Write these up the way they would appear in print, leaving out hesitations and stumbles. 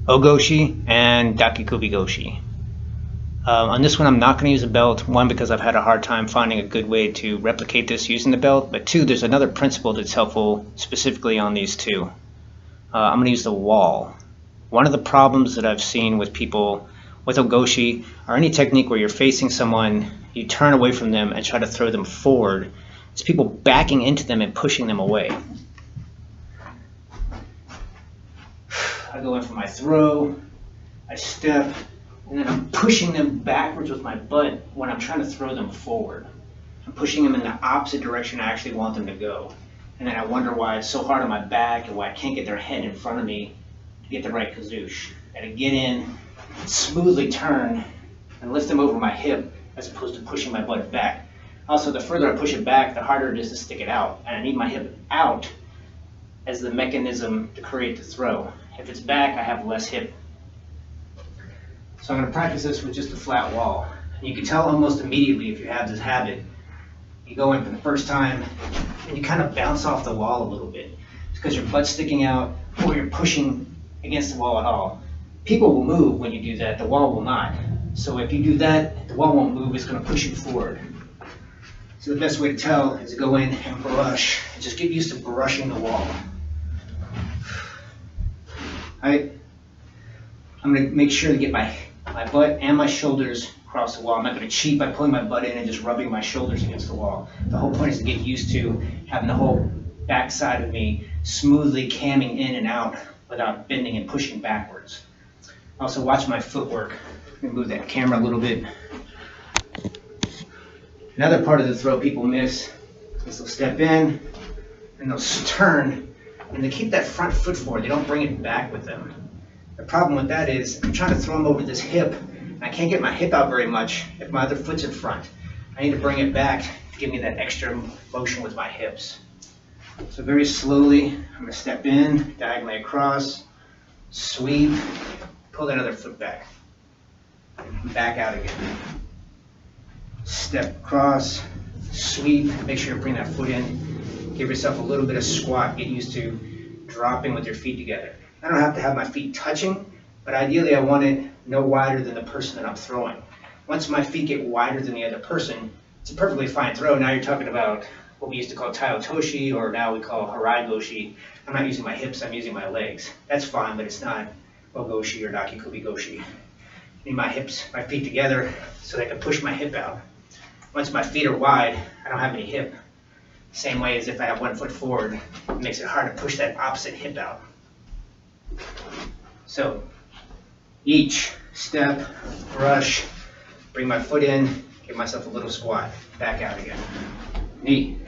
Ogoshi and Dakikubi Goshi. On this one, I'm not going to use a belt. One, because I've had a hard time finding a good way to replicate this using the belt. But two, there's another principle that's helpful specifically on these two. I'm going to use the wall. One of the problems that I've seen with people with Ogoshi, or any technique where you're facing someone, you turn away from them and try to throw them forward, it's people backing into them and pushing them away. I go in for my throw, I step, and then I'm pushing them backwards with my butt when I'm trying to throw them forward. I'm pushing them in the opposite direction I actually want them to go. And then I wonder why it's so hard on my back and why I can't get their head in front of me to get the right kazoosh. And to get in, smoothly turn, and lift them over my hip as opposed to pushing my butt back. Also, the further I push it back, the harder it is to stick it out. And I need my hip out as the mechanism to create the throw. If it's back, I have less hip. So I'm going to practice this with just a flat wall. And you can tell almost immediately if you have this habit. You go in for the first time, and you kind of bounce off the wall a little bit. It's because your butt's sticking out, or you're pushing against the wall at all. People will move when you do that, the wall will not. So if you do that, the wall won't move, it's going to push you forward. So the best way to tell is to go in and brush, and just get used to brushing the wall. I'm going to make sure to get my butt and my shoulders across the wall. I'm not going to cheat by pulling my butt in and just rubbing my shoulders against the wall. The whole point is to get used to having the whole back side of me smoothly camming in and out without bending and pushing backwards. Also watch my footwork. Let me move that camera a little bit. Another part of the throw people miss is they'll step in and they'll turn and they keep that front foot forward. They don't bring it back with them. The problem with that is I'm trying to throw them over this hip and I can't get my hip out very much if my other foot's in front. I need to bring it back to give me that extra motion with my hips. So very slowly, I'm going to step in, diagonally across, sweep, pull that other foot back, back out again. Step across, sweep, make sure you bring that foot in, give yourself a little bit of squat, get used to dropping with your feet together. I don't have to have my feet touching, but ideally I want it no wider than the person that I'm throwing. Once my feet get wider than the other person, it's a perfectly fine throw. Now you're talking about what we used to call taiotoshi, or now we call harai goshi. I'm not using my hips, I'm using my legs. That's fine, but it's not ogoshi or dakikubi goshi. I need my hips, my feet together so that I can push my hip out. Once my feet are wide, I don't have any hip. Same way as if I have one foot forward, it makes it hard to push that opposite hip out. So, each step, brush, bring my foot in, give myself a little squat, back out again. Knee.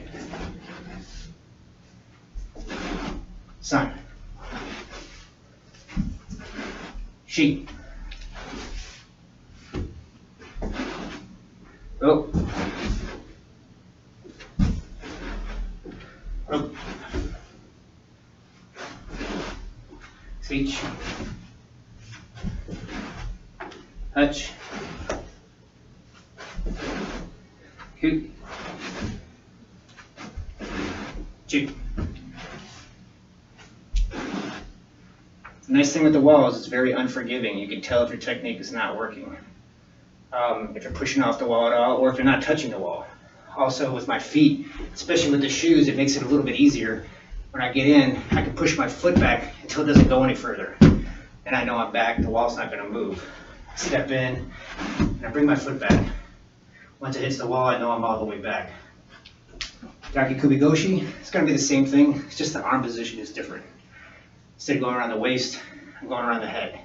Sun. Sheet. Go. Rope. Reach. Touch. Hoop. Shoot. The nice thing with the wall is it's very unforgiving. You can tell if your technique is not working. If you're pushing off the wall at all, or if you're not touching the wall. Also with my feet, especially with the shoes, it makes it a little bit easier. When I get in, I can push my foot back until it doesn't go any further. And I know I'm back, the wall's not going to move. I step in, and I bring my foot back. Once it hits the wall, I know I'm all the way back. Dakikubi Goshi, it's going to be the same thing, it's just the arm position is different. Instead of going around the waist, I'm going around the head.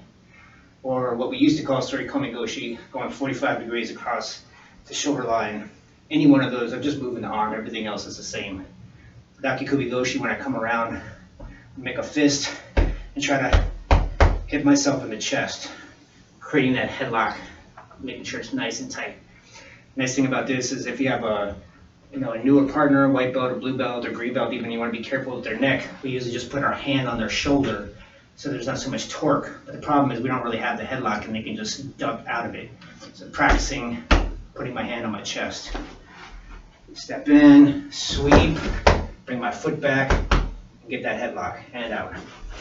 Or what we used to call Suigetsukan Goshi, going 45 degrees across the shoulder line. Any one of those, I'm just moving the arm, everything else is the same. Dakikubi Goshi, when I come around, make a fist and try to hit myself in the chest, creating that headlock, making sure it's nice and tight. Nice thing about this is if you have a newer partner, white belt or blue belt or green belt, even you want to be careful with their neck, we usually just put our hand on their shoulder so there's not so much torque. But the problem is we don't really have the headlock and they can just dump out of it. So practicing putting my hand on my chest. Step in, sweep, bring my foot back, and get that headlock, and out.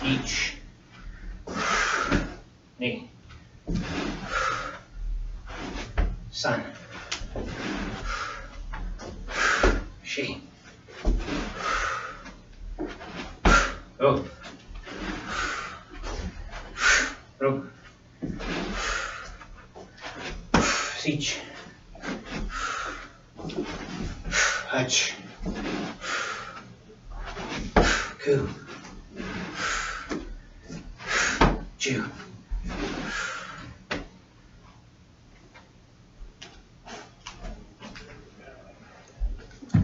Each. Ni. San. Shi. Ro. Ro. Sich. Hutch. Ku. Ju.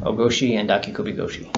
Ogoshi and Dakikubi Goshi.